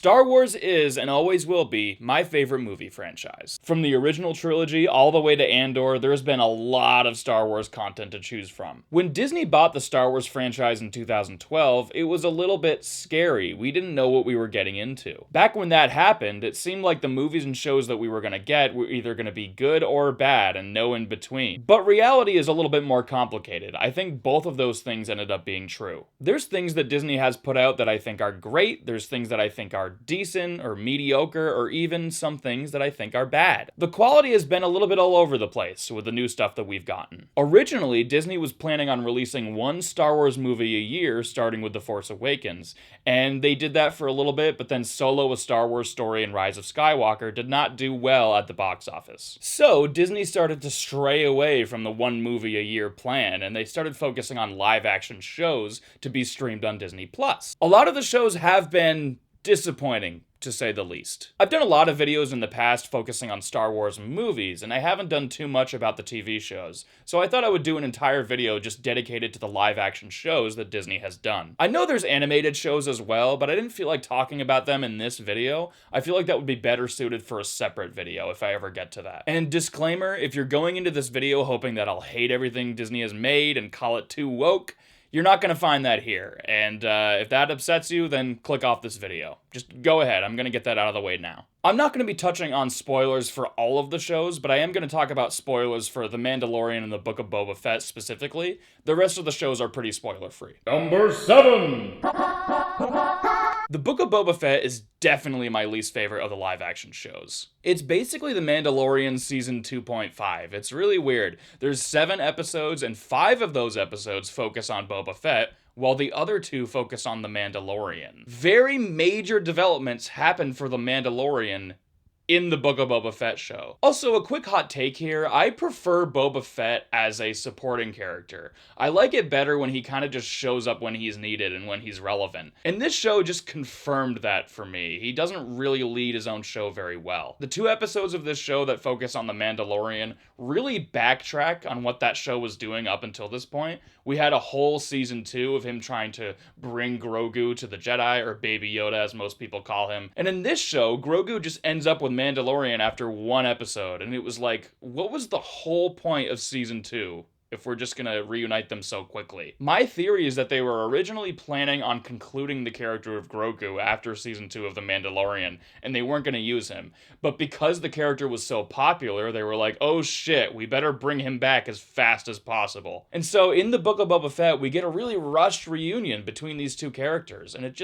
Star Wars is, and always will be, my favorite movie franchise. From the original trilogy all the way to Andor, there's been a lot of Star Wars content to choose from. When Disney bought the Star Wars franchise in 2012, it was a little bit scary. We didn't know what we were getting into. Back when that happened, it seemed like the movies and shows that we were gonna get were either gonna be good or bad, and no in between. But reality is a little bit more complicated. I think both of those things ended up being true. There's things that Disney has put out that I think are great, there's things that I think are decent or mediocre, or even some things that I think are bad. The quality has been a little bit all over the place with the new stuff that we've gotten. Originally, Disney was planning on releasing one Star Wars movie a year, starting with The Force Awakens, and they did that for a little bit, but then Solo: A Star Wars Story and Rise of Skywalker did not do well at the box office. So Disney started to stray away from the one movie a year plan, and they started focusing on live action shows to be streamed on Disney+. A lot of the shows have been disappointing, to say the least. I've done a lot of videos in the past focusing on Star Wars movies, and I haven't done too much about the TV shows, so I thought I would do an entire video just dedicated to the live-action shows that Disney has done. I know there's animated shows as well, but I didn't feel like talking about them in this video. I feel like that would be better suited for a separate video if I ever get to that. And disclaimer, if you're going into this video hoping that I'll hate everything Disney has made and call it too woke, you're not going to find that here, and if that upsets you, then click off this video. Just go ahead, I'm going to get that out of the way now. I'm not going to be touching on spoilers for all of the shows, but I am going to talk about spoilers for The Mandalorian and the Book of Boba Fett specifically. The rest of the shows are pretty spoiler-free. Number 7! The Book of Boba Fett is definitely my least favorite of the live-action shows. It's basically The Mandalorian Season 2.5. It's really weird. There's 7 episodes, and 5 of those episodes focus on Boba Fett, while the other 2 focus on The Mandalorian. Very major developments happen for The Mandalorian in the Book of Boba Fett show. Also, a quick hot take here, I prefer Boba Fett as a supporting character. I like it better when he kind of just shows up when he's needed and when he's relevant. And this show just confirmed that for me. He doesn't really lead his own show very well. The 2 episodes of this show that focus on the Mandalorian really backtrack on what that show was doing up until this point. We had a whole season 2 of him trying to bring Grogu to the Jedi, or Baby Yoda as most people call him. And in this show, Grogu just ends up with Mandalorian after 1 episode, and it was like, what was the whole point of season 2? If we're just gonna reunite them so quickly. My theory is that they were originally planning on concluding the character of Grogu after season 2 of The Mandalorian, and they weren't gonna use him. But because the character was so popular, they were like, oh shit, we better bring him back as fast as possible. And so in the Book of Boba Fett, we get a really rushed reunion between these 2 characters, and it's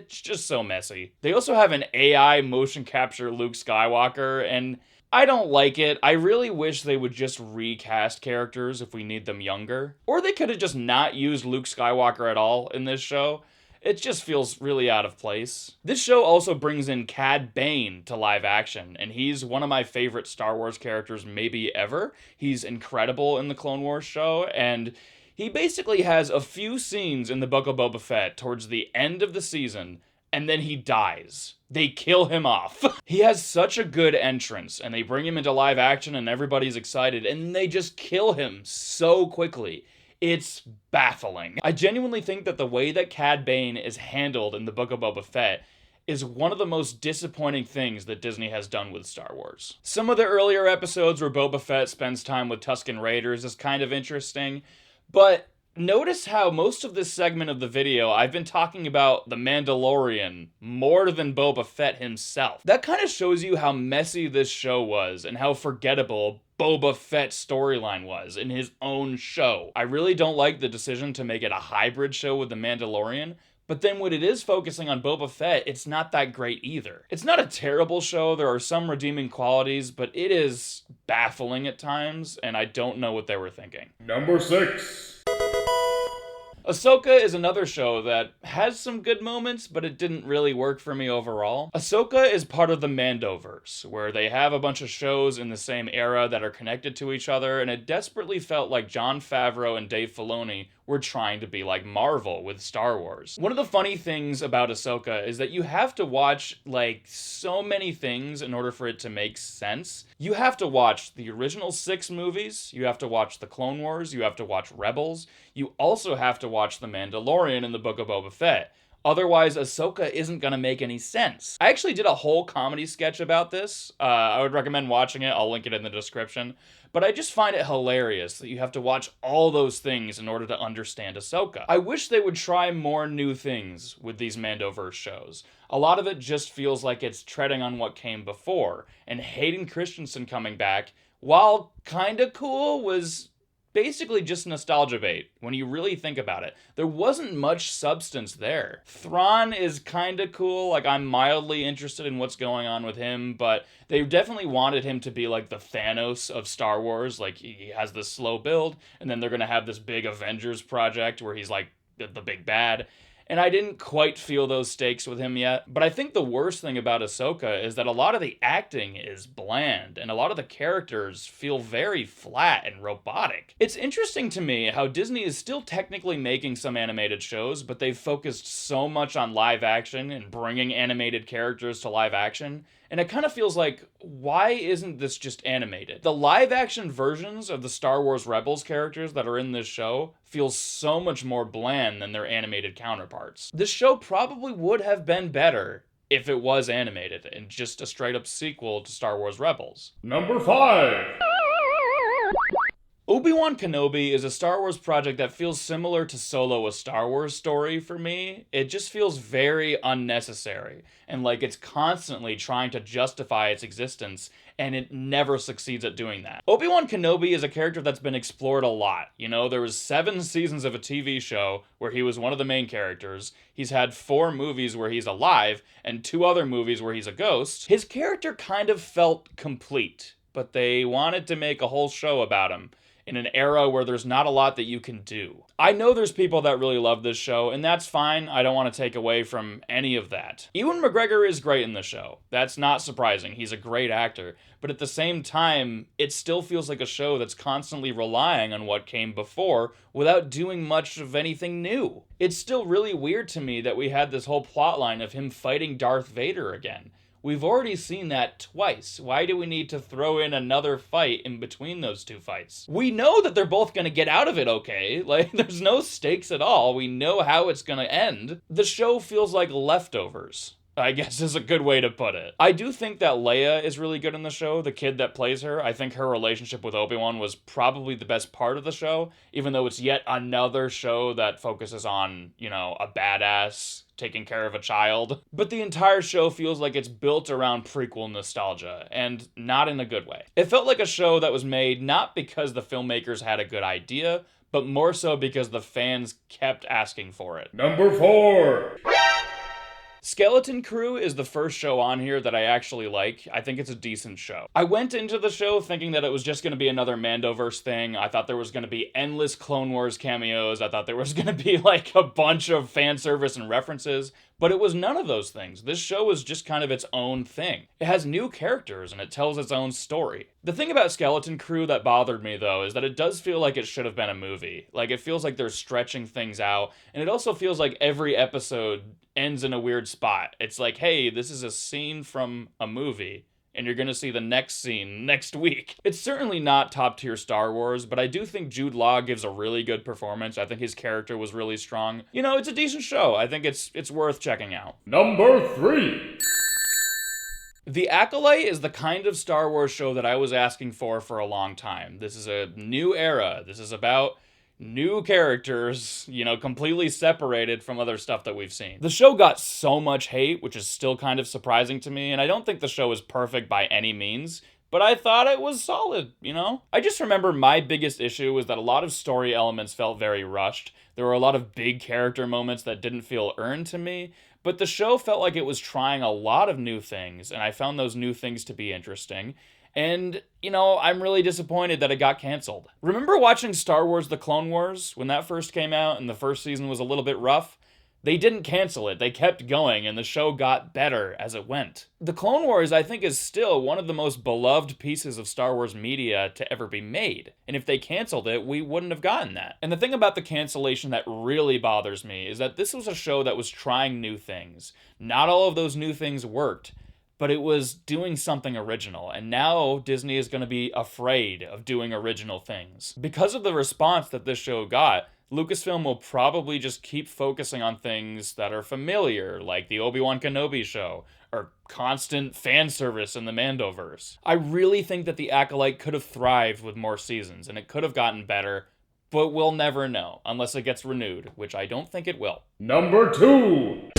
just so messy. They also have an AI motion capture Luke Skywalker, and I don't like it. I really wish they would just recast characters if we need them younger. Or they could have just not used Luke Skywalker at all in this show. It just feels really out of place. This show also brings in Cad Bane to live action, and he's one of my favorite Star Wars characters maybe ever. He's incredible in the Clone Wars show, and he basically has a few scenes in the Book of Boba Fett towards the end of the season, and then he dies. They kill him off. He has such a good entrance, and they bring him into live action and everybody's excited, and they just kill him so quickly. It's baffling. I genuinely think that the way that Cad Bane is handled in the Book of Boba Fett is one of the most disappointing things that Disney has done with Star Wars. Some of the earlier episodes where Boba Fett spends time with Tusken Raiders is kind of interesting, but notice how most of this segment of the video, I've been talking about the Mandalorian more than Boba Fett himself. That kind of shows you how messy this show was and how forgettable Boba Fett's storyline was in his own show. I really don't like the decision to make it a hybrid show with the Mandalorian, but then when it is focusing on Boba Fett, it's not that great either. It's not a terrible show, there are some redeeming qualities, but it is baffling at times, and I don't know what they were thinking. Number 6. Ahsoka is another show that has some good moments, but it didn't really work for me overall. Ahsoka is part of the Mandoverse, where they have a bunch of shows in the same era that are connected to each other, and it desperately felt like Jon Favreau and Dave Filoni were trying to be like Marvel with Star Wars. One of the funny things about Ahsoka is that you have to watch, like, so many things in order for it to make sense. You have to watch the original 6 movies, you have to watch The Clone Wars, you have to watch Rebels, you also have to watch The Mandalorian and the Book of Boba Fett. Otherwise, Ahsoka isn't gonna make any sense. I actually did a whole comedy sketch about this. I would recommend watching it. I'll link it in the description. But I just find it hilarious that you have to watch all those things in order to understand Ahsoka. I wish they would try more new things with these Mandoverse shows. A lot of it just feels like it's treading on what came before, and Hayden Christensen coming back, while kinda cool, was basically just nostalgia bait when you really think about it. There wasn't much substance there. Thrawn is kinda cool, like I'm mildly interested in what's going on with him, but they definitely wanted him to be like the Thanos of Star Wars, like he has this slow build, and then they're gonna have this big Avengers project where he's like the big bad. And I didn't quite feel those stakes with him yet. But I think the worst thing about Ahsoka is that a lot of the acting is bland, and a lot of the characters feel very flat and robotic. It's interesting to me how Disney is still technically making some animated shows, but they've focused so much on live action and bringing animated characters to live action. And it kind of feels like, why isn't this just animated? The live action versions of the Star Wars Rebels characters that are in this show feel so much more bland than their animated counterparts. This show probably would have been better if it was animated and just a straight up sequel to Star Wars Rebels. Number 5. Obi-Wan Kenobi is a Star Wars project that feels similar to Solo: A Star Wars Story for me. It just feels very unnecessary, and like it's constantly trying to justify its existence, and it never succeeds at doing that. Obi-Wan Kenobi is a character that's been explored a lot. You know, there was 7 seasons of a TV show where he was one of the main characters. He's had 4 movies where he's alive, and 2 other movies where he's a ghost. His character kind of felt complete, but they wanted to make a whole show about him in an era where there's not a lot that you can do. I know there's people that really love this show, and that's fine. I don't want to take away from any of that. Ewan McGregor is great in the show. That's not surprising. He's a great actor. But at the same time, it still feels like a show that's constantly relying on what came before without doing much of anything new. It's still really weird to me that we had this whole plotline of him fighting Darth Vader again. We've already seen that twice. Why do we need to throw in another fight in between those 2 fights? We know that they're both gonna get out of it okay. Like, there's no stakes at all. We know how it's gonna end. The show feels like leftovers, I guess is a good way to put it. I do think that Leia is really good in the show, the kid that plays her. I think her relationship with Obi-Wan was probably the best part of the show, even though it's yet another show that focuses on, you know, a badass taking care of a child. But the entire show feels like it's built around prequel nostalgia, and not in a good way. It felt like a show that was made not because the filmmakers had a good idea, but more so because the fans kept asking for it. Number 4. Skeleton Crew is the first show on here that I actually like. I think it's a decent show. I went into the show thinking that it was just going to be another Mandoverse thing. I thought there was going to be endless Clone Wars cameos. I thought there was going to be like a bunch of fan service and references. But it was none of those things. This show is just kind of its own thing. It has new characters and it tells its own story. The thing about Skeleton Crew that bothered me though is that it does feel like it should have been a movie. Like it feels like they're stretching things out, and it also feels like every episode ends in a weird spot. It's like, hey, this is a scene from a movie, and you're gonna see the next scene next week. It's certainly not top tier Star Wars, but I do think Jude Law gives a really good performance. I think his character was really strong. You know, it's a decent show. I think it's worth checking out. Number 3. The Acolyte is the kind of Star Wars show that I was asking for a long time. This is a new era. This is about new characters, you know, completely separated from other stuff that we've seen. The show got so much hate, which is still kind of surprising to me, and I don't think the show is perfect by any means, but I thought it was solid, you know? I just remember my biggest issue was that a lot of story elements felt very rushed. There were a lot of big character moments that didn't feel earned to me, but the show felt like it was trying a lot of new things, and I found those new things to be interesting. And, you know, I'm really disappointed that it got canceled. Remember watching Star Wars: The Clone Wars when that first came out and the first season was a little bit rough? They didn't cancel it. They kept going, and the show got better as it went. The Clone Wars, I think, is still one of the most beloved pieces of Star Wars media to ever be made. And if they canceled it, we wouldn't have gotten that. And the thing about the cancellation that really bothers me is that this was a show that was trying new things. Not all of those new things worked, but it was doing something original, and now Disney is going to be afraid of doing original things. Because of the response that this show got, Lucasfilm will probably just keep focusing on things that are familiar, like the Obi-Wan Kenobi show, or constant fan service in the Mandoverse. I really think that the Acolyte could have thrived with more seasons, and it could have gotten better, but we'll never know, unless it gets renewed, which I don't think it will. Number 2.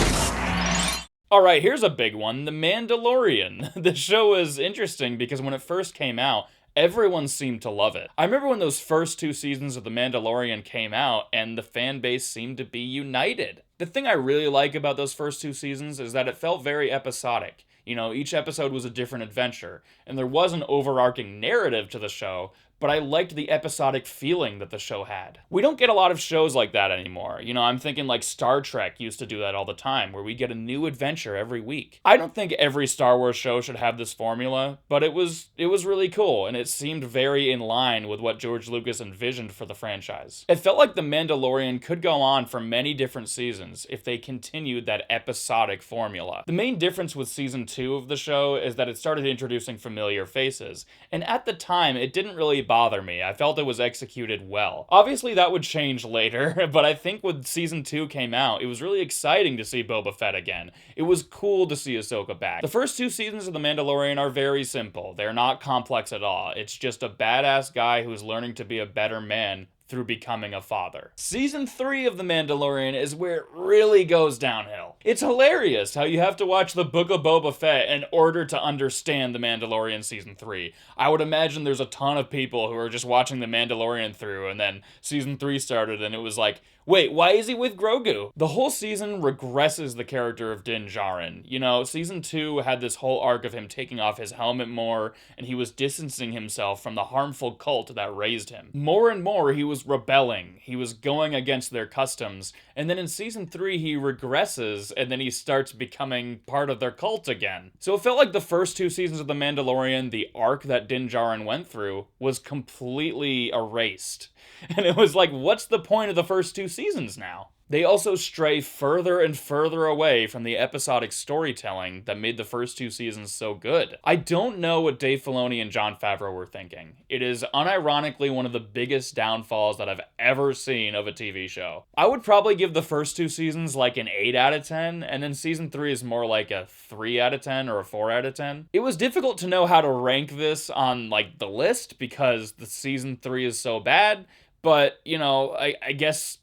Alright, here's a big one, The Mandalorian. The show is interesting because when it first came out, everyone seemed to love it. I remember when those first 2 seasons of The Mandalorian came out, and the fan base seemed to be united. The thing I really like about those first 2 seasons is that it felt very episodic. You know, each episode was a different adventure, and there was an overarching narrative to the show, but I liked the episodic feeling that the show had. We don't get a lot of shows like that anymore. You know, I'm thinking like Star Trek used to do that all the time, where we get a new adventure every week. I don't think every Star Wars show should have this formula, but it was really cool, and it seemed very in line with what George Lucas envisioned for the franchise. It felt like The Mandalorian could go on for many different seasons if they continued that episodic formula. The main difference with season 2 of the show is that it started introducing familiar faces, and at the time, it didn't really bother me. I felt it was executed well. Obviously, that would change later, but I think when season 2 came out, it was really exciting to see Boba Fett again. It was cool to see Ahsoka back. The first 2 seasons of The Mandalorian are very simple. They're not complex at all. It's just a badass guy who's learning to be a better man through becoming a father. Season 3 of The Mandalorian is where it really goes downhill. It's hilarious how you have to watch the Book of Boba Fett in order to understand The Mandalorian Season 3. I would imagine there's a ton of people who are just watching The Mandalorian through, and then Season 3 started and it was like, wait, why is he with Grogu? The whole season regresses the character of Din Djarin. You know, Season 2 had this whole arc of him taking off his helmet more, and he was distancing himself from the harmful cult that raised him. More and more, he was rebelling. He was going against their customs, and then in Season 3, he regresses, and then he starts becoming part of their cult again. So it felt like the first 2 seasons of The Mandalorian, the arc that Din Djarin went through, was completely erased. And it was like, what's the point of the first 2 seasons now? They also stray further and further away from the episodic storytelling that made the first 2 seasons so good. I don't know what Dave Filoni and Jon Favreau were thinking. It is unironically one of the biggest downfalls that I've ever seen of a TV show. I would probably give the first 2 seasons like an 8 out of 10, and then season 3 is more like a 3 out of 10 or a 4 out of 10. It was difficult to know how to rank this on like the list because the season 3 is so bad, but you know, I guess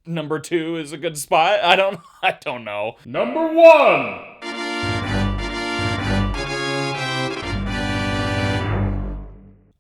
number 2 is a good spot. I don't know. Number 1.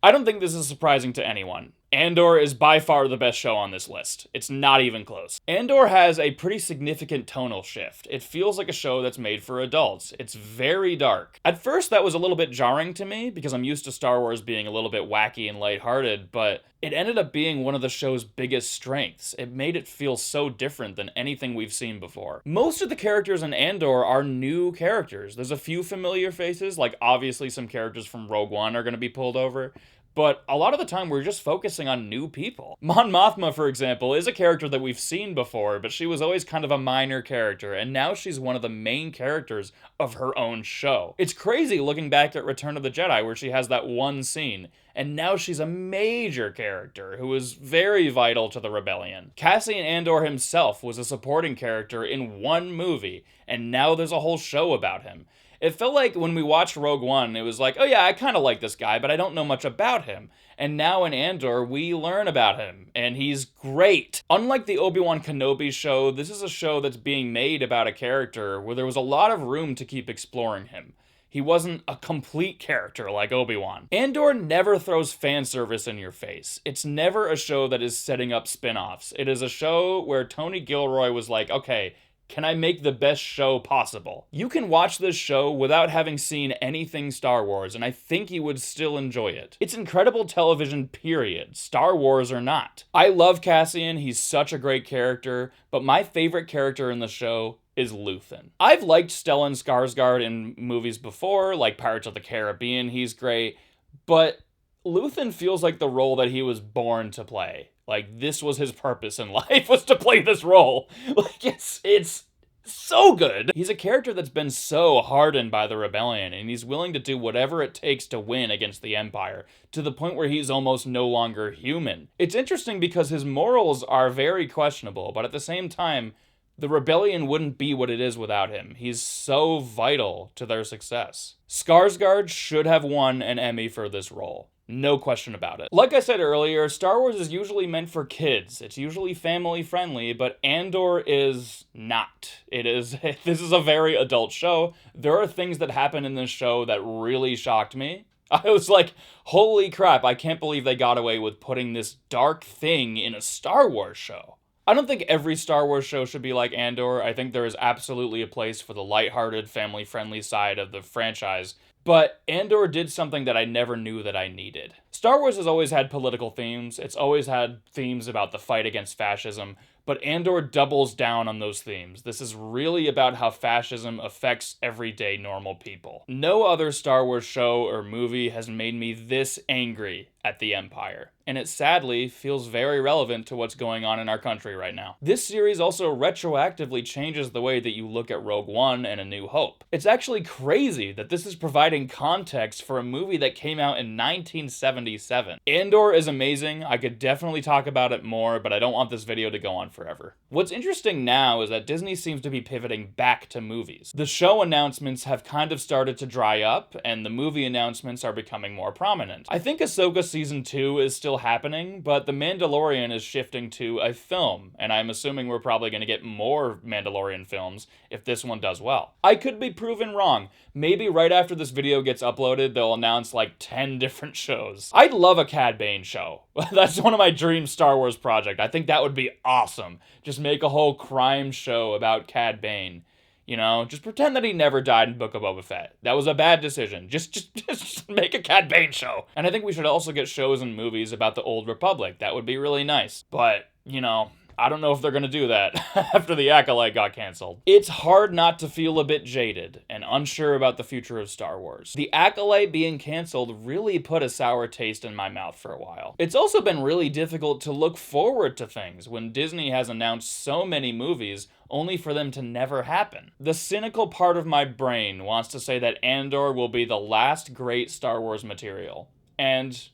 I don't think this is surprising to anyone. Andor is by far the best show on this list. It's not even close. Andor has a pretty significant tonal shift. It feels like a show that's made for adults. It's very dark. At first, that was a little bit jarring to me because I'm used to Star Wars being a little bit wacky and lighthearted, but it ended up being one of the show's biggest strengths. It made it feel so different than anything we've seen before. Most of the characters in Andor are new characters. There's a few familiar faces, like obviously some characters from Rogue One are going to be pulled over, but a lot of the time we're just focusing on new people. Mon Mothma, for example, is a character that we've seen before, but she was always kind of a minor character, and now she's one of the main characters of her own show. It's crazy looking back at Return of the Jedi, where she has that one scene, and now she's a major character who is very vital to the rebellion. Cassian Andor himself was a supporting character in one movie, and now there's a whole show about him. It felt like when we watched Rogue One, it was like, oh yeah, I kind of like this guy, but I don't know much about him. And now in Andor, we learn about him, and he's great. Unlike the Obi-Wan Kenobi show, this is a show that's being made about a character where there was a lot of room to keep exploring him. He wasn't a complete character like Obi-Wan. Andor never throws fan service in your face. It's never a show that is setting up spin-offs. It is a show where Tony Gilroy was like, okay, can I make the best show possible? You can watch this show without having seen anything Star Wars, and I think you would still enjoy it. It's incredible television, period. Star Wars or not. I love Cassian, he's such a great character, but my favorite character in the show is Luthen. I've liked Stellan Skarsgård in movies before, like Pirates of the Caribbean, he's great, but Luthen feels like the role that he was born to play. Like, this was his purpose in life, was to play this role. Like, it's so good. He's a character that's been so hardened by the rebellion, and he's willing to do whatever it takes to win against the Empire, to the point where he's almost no longer human. It's interesting because his morals are very questionable, but at the same time, the rebellion wouldn't be what it is without him. He's so vital to their success. Skarsgård should have won an Emmy for this role. No question about it. Like I said earlier, Star Wars is usually meant for kids. It's usually family friendly, but Andor is not. This is a very adult show. There are things that happen in this show that really shocked me. I was like, holy crap, I can't believe they got away with putting this dark thing in a Star Wars show. I don't think every Star Wars show should be like Andor. I think there is absolutely a place for the lighthearted, family-friendly side of the franchise. But Andor did something that I never knew that I needed. Star Wars has always had political themes. It's always had themes about the fight against fascism. But Andor doubles down on those themes. This is really about how fascism affects everyday normal people. No other Star Wars show or movie has made me this angry at the Empire. And it sadly feels very relevant to what's going on in our country right now. This series also retroactively changes the way that you look at Rogue One and A New Hope. It's actually crazy that this is providing context for a movie that came out in 1977. Andor is amazing. I could definitely talk about it more, but I don't want this video to go on forever. What's interesting now is that Disney seems to be pivoting back to movies. The show announcements have kind of started to dry up, and the movie announcements are becoming more prominent. I think Ahsoka Season 2 is still happening, but The Mandalorian is shifting to a film, and I'm assuming we're probably going to get more Mandalorian films if this one does well. I could be proven wrong. Maybe right after this video gets uploaded, they'll announce like 10 different shows. I'd love a Cad Bane show. That's one of my dream Star Wars projects. I think that would be awesome. Just make a whole crime show about Cad Bane. You know, just pretend that he never died in Book of Boba Fett. That was a bad decision. Just make a Cad Bane show. And I think we should also get shows and movies about the Old Republic. That would be really nice. But, you know, I don't know if they're gonna do that after the Acolyte got canceled. It's hard not to feel a bit jaded and unsure about the future of Star Wars. The Acolyte being canceled really put a sour taste in my mouth for a while. It's also been really difficult to look forward to things when Disney has announced so many movies only for them to never happen. The cynical part of my brain wants to say that Andor will be the last great Star Wars material. And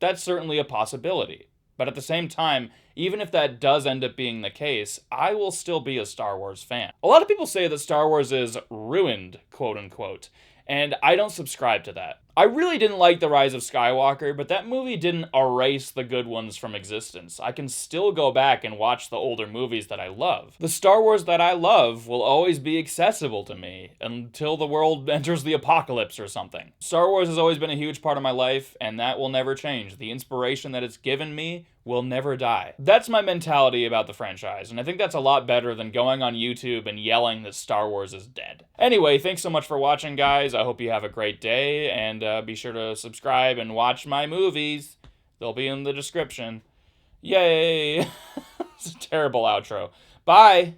that's certainly a possibility. But at the same time, even if that does end up being the case, I will still be a Star Wars fan. A lot of people say that Star Wars is ruined, quote unquote, and I don't subscribe to that. I really didn't like The Rise of Skywalker, but that movie didn't erase the good ones from existence. I can still go back and watch the older movies that I love. The Star Wars that I love will always be accessible to me until the world enters the apocalypse or something. Star Wars has always been a huge part of my life, and that will never change. The inspiration that it's given me will never die. That's my mentality about the franchise, and I think that's a lot better than going on YouTube and yelling that Star Wars is dead. Anyway, thanks so much for watching, guys. I hope you have a great day, and be sure to subscribe and watch my movies. They'll be in the description. Yay! It's a terrible outro. Bye!